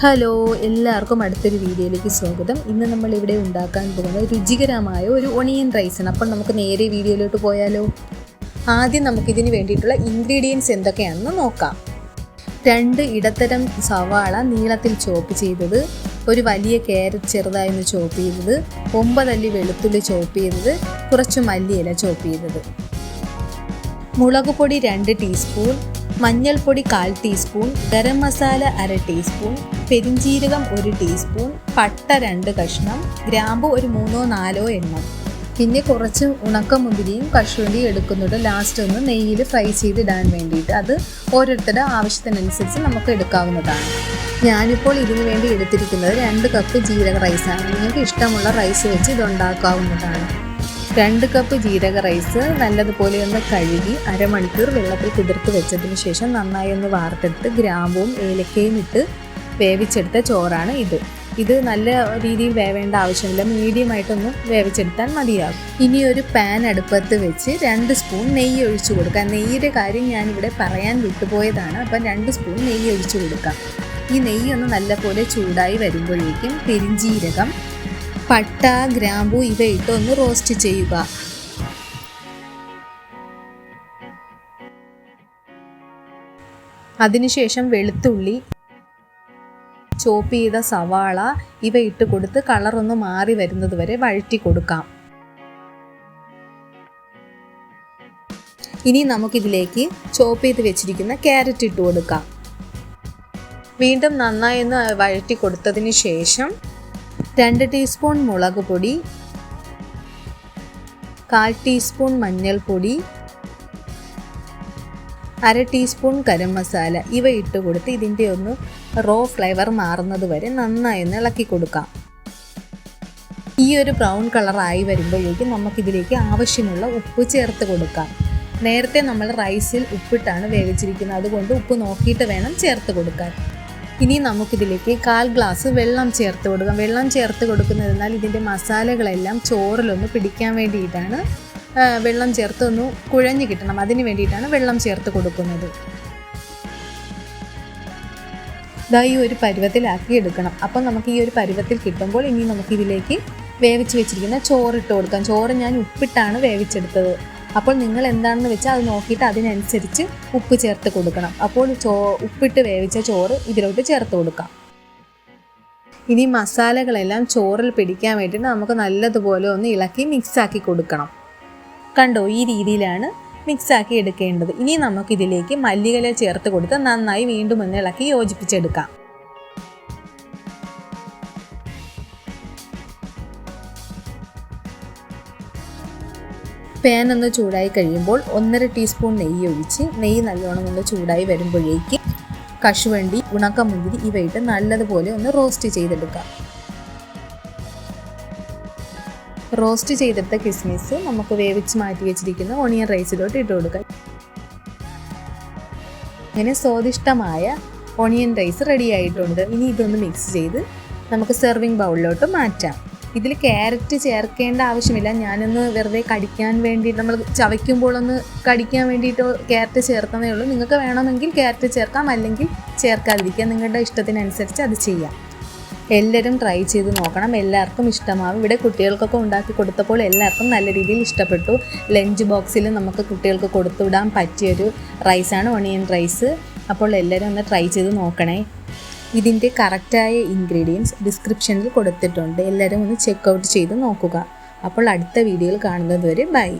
Hello, എല്ലാവർക്കും അടുത്തൊരു വീഡിയോയിലേക്ക് സ്വാഗതം. ഇന്ന് നമ്മളിവിടെ ഉണ്ടാക്കാൻ പോകുന്നത് രുചികരമായ ഒരു ഒണിയൻ റൈസാണ്. അപ്പോൾ നമുക്ക് നേരെ വീഡിയോയിലോട്ട് പോയാലോ. ആദ്യം നമുക്കിതിന് വേണ്ടിയിട്ടുള്ള ഇൻഗ്രീഡിയൻസ് എന്തൊക്കെയാണെന്ന് നോക്കാം. 2 ഇടത്തരം സവാള നീളത്തിൽ ചോപ്പ് ചെയ്തത്, ഒരു വലിയ ക്യാരറ്റ് ചെറുതായി ചോപ്പ് ചെയ്തത്, 9 അല്ലി വെളുത്തുള്ളി ചോപ്പ് ചെയ്തത്, കുറച്ച് മല്ലിയില ചോപ്പ് ചെയ്തത്, മുളക് പൊടി 2 ടീസ്പൂൺ, മഞ്ഞൾപ്പൊടി 1/4 ടീസ്പൂൺ, ഗരം മസാല 1/2 ടീസ്പൂൺ, പെരിഞ്ജീരകം 1 ടീസ്പൂൺ, പട്ട 2 കഷ്ണം, ഗ്രാമ്പു ഒരു 3-4 എണ്ണം. പിന്നെ കുറച്ച് ഉണക്കമുന്തിരിയും കശുവണ്ടിയും എടുക്കുന്നുണ്ട് ലാസ്റ്റ് ഒന്ന് നെയ്യിൽ ഫ്രൈ ചെയ്തിടാൻ വേണ്ടിയിട്ട്. അത് ഓരോരുത്തരുടെ ആവശ്യത്തിനനുസരിച്ച് നമുക്ക് എടുക്കാവുന്നതാണ്. ഞാനിപ്പോൾ ഇതിനു വേണ്ടി എടുത്തിരിക്കുന്നത് 2 കപ്പ് ജീരക റൈസാണ്. നിങ്ങൾക്ക് ഇഷ്ടമുള്ള റൈസ് വെച്ച് ഇതുണ്ടാക്കാവുന്നതാണ്. 2 കപ്പ് ജീരക റൈസ് നല്ലതുപോലെ ഒന്ന് കഴുകി അരമണിക്കൂർ വെള്ളത്തിൽ കുതിർത്ത് വെച്ചതിന് ശേഷം നന്നായി ഒന്ന് വാർത്തെടുത്ത് ഗ്രാമ്പും ഏലക്കയും ഇട്ട് വേവിച്ചെടുത്ത ചോറാണ് ഇത് നല്ല രീതിയിൽ വേവേണ്ട ആവശ്യമില്ല, മീഡിയമായിട്ടൊന്ന് വേവിച്ചെടുത്താൽ മതിയാകും. ഇനി ഒരു പാൻ അടുപ്പത്ത് വെച്ച് 2 സ്പൂൺ നെയ്യ് ഒഴിച്ചു കൊടുക്കാം. നെയ്യുടെ കാര്യം ഞാനിവിടെ പറയാൻ വിട്ടുപോയതാണ്. അപ്പം 2 സ്പൂൺ നെയ്യ് ഒഴിച്ചു കൊടുക്കാം. ഈ നെയ്യ് ഒന്ന് നല്ലപോലെ ചൂടായി വരുമ്പോഴേക്കും പെരിഞ്ജീരകം, പട്ട, ഗ്രാമ്പു ഇവ ഇട്ട് ഒന്ന് റോസ്റ്റ് ചെയ്യുക. അതിനുശേഷം വെളുത്തുള്ളി, ചോപ്പ് ചെയ്ത സവാള ഇവ ഇട്ട് കൊടുത്ത് കളറൊന്ന് മാറി വരുന്നത് വരെ വഴറ്റി കൊടുക്കാം. ഇനി നമുക്കിതിലേക്ക് ചോപ്പ് ചെയ്ത് വെച്ചിരിക്കുന്ന ക്യാരറ്റ് ഇട്ട് കൊടുക്കാം. വീണ്ടും നന്നായി ഒന്ന് വഴറ്റി കൊടുത്തതിന് ശേഷം 2 ടീസ്പൂൺ മുളക് പൊടി, 1/4 ടീസ്പൂൺ മഞ്ഞൾപ്പൊടി, 1/2 ടീസ്പൂൺ ഗരം മസാല ഇവ ഇട്ട് കൊടുത്ത് ഇതിൻ്റെ ഒന്ന് റോ ഫ്ലേവർ മാറുന്നത് വരെ നന്നായി ഒന്ന് ഇളക്കി കൊടുക്കാം. ഈ ഒരു ബ്രൗൺ കളറായി വരുമ്പോഴേക്കും നമുക്കിതിലേക്ക് ആവശ്യമുള്ള ഉപ്പ് ചേർത്ത് കൊടുക്കാം. നേരത്തെ നമ്മൾ റൈസിൽ ഉപ്പിട്ടാണ് വേവിച്ചിരിക്കുന്നത്, അതുകൊണ്ട് ഉപ്പ് നോക്കിയിട്ട് വേണം ചേർത്ത് കൊടുക്കാൻ. ഇനി നമുക്കിതിലേക്ക് 1/4 ഗ്ലാസ് വെള്ളം ചേർത്ത് കൊടുക്കാം. വെള്ളം ചേർത്ത് കൊടുക്കുന്നതിനാൽ ഇതിൻ്റെ മസാലകളെല്ലാം ചോറിലൊന്ന് പിടിക്കാൻ വേണ്ടിയിട്ടാണ് വെള്ളം ചേർത്ത് ഒന്ന് കുഴഞ്ഞ് കിട്ടണം. അതിന് വേണ്ടിയിട്ടാണ് വെള്ളം ചേർത്ത് കൊടുക്കുന്നത്. ഈ ഒരു പരുവത്തിലാക്കി എടുക്കണം. അപ്പം നമുക്ക് ഈ ഒരു പരുവത്തിൽ കിട്ടുമ്പോൾ ഇനി നമുക്കിതിലേക്ക് വേവിച്ച് വെച്ചിരിക്കുന്ന ചോറിട്ട് കൊടുക്കാം. ചോറ് ഞാൻ ഉപ്പിട്ടാണ് വേവിച്ചെടുത്തത്. അപ്പോൾ നിങ്ങൾ എന്താണെന്ന് വെച്ചാൽ അത് നോക്കിയിട്ട് അതിനനുസരിച്ച് ഉപ്പ് ചേർത്ത് കൊടുക്കണം. അപ്പോൾ ഉപ്പിട്ട് വേവിച്ച ചോറ് ഇതിലോട്ട് ചേർത്ത് കൊടുക്കാം. ഇനി മസാലകളെല്ലാം ചോറിൽ പിടിക്കാൻ വേണ്ടിയിട്ട് നമുക്ക് നല്ലതുപോലെ ഒന്ന് ഇളക്കി മിക്സാക്കി കൊടുക്കണം. കണ്ടോ, ഈ രീതിയിലാണ് മിക്സാക്കി എടുക്കേണ്ടത്. ഇനി നമുക്കിതിലേക്ക് മല്ലിയില ചേർത്ത് കൊടുത്ത് നന്നായി വീണ്ടും ഒന്ന് ഇളക്കി യോജിപ്പിച്ചെടുക്കാം. പാൻ ഒന്ന് ചൂടായി കഴിയുമ്പോൾ 1/2 ടീസ്പൂൺ നെയ്യ് ഒഴിച്ച് നെയ്യ് നല്ലോണം ഒന്ന് ചൂടായി വരുമ്പോഴേക്ക് കശുവണ്ടി, ഉണക്കമുന്തിരി ഇവയിട്ട് നല്ലതുപോലെ ഒന്ന് റോസ്റ്റ് ചെയ്തെടുക്കാം. റോസ്റ്റ് ചെയ്തെടുത്ത കിസ്മിസ് നമുക്ക് വേവിച്ച് മാറ്റി വെച്ചിരിക്കുന്ന ഓണിയൻ റൈസിലോട്ട് ഇട്ട് കൊടുക്കാം. അങ്ങനെ സ്വാദിഷ്ടമായ ഓണിയൻ റൈസ് റെഡി ആയിട്ടുണ്ട്. ഇനി ഇതൊന്ന് മിക്സ് ചെയ്ത് നമുക്ക് സെർവിങ് ബൗളിലോട്ട് മാറ്റാം. ഇതിൽ ക്യാരറ്റ് ചേർക്കേണ്ട ആവശ്യമില്ല. ഞാനൊന്ന് വെറുതെ കടിക്കാൻ വേണ്ടി, നമ്മൾ ചവയ്ക്കുമ്പോൾ ഒന്ന് കടിക്കാൻ വേണ്ടിയിട്ട് ക്യാരറ്റ് ചേർക്കുന്നേ ഉള്ളൂ. നിങ്ങൾക്ക് വേണമെങ്കിൽ ക്യാരറ്റ് ചേർക്കാം, അല്ലെങ്കിൽ ചേർക്കാതിരിക്കാം. നിങ്ങളുടെ ഇഷ്ടത്തിനനുസരിച്ച് അത് ചെയ്യാം. എല്ലാവരും ട്രൈ ചെയ്ത് നോക്കണം, എല്ലാവർക്കും ഇഷ്ടമാവും. ഇവിടെ കുട്ടികൾക്കൊക്കെ ഉണ്ടാക്കി കൊടുത്തപ്പോൾ എല്ലാവർക്കും നല്ല രീതിയിൽ ഇഷ്ടപ്പെട്ടു. ലഞ്ച് ബോക്സിൽ നമുക്ക് കുട്ടികൾക്ക് കൊടുത്തുവിടാൻ പറ്റിയൊരു റൈസാണ് ഓണിയൻ റൈസ്. അപ്പോൾ എല്ലാവരും ഒന്ന് ട്രൈ ചെയ്ത് നോക്കണേ. ഇതിൻ്റെ കറക്റ്റായ ഇൻഗ്രീഡിയൻസ് ഡിസ്ക്രിപ്ഷനിൽ കൊടുത്തിട്ടുണ്ട്. എല്ലാവരും ഒന്ന് ചെക്ക് ഔട്ട് ചെയ്ത് നോക്കുക. അപ്പോൾ അടുത്ത വീഡിയോയിൽ കാണുന്നത് വരെ ബൈ.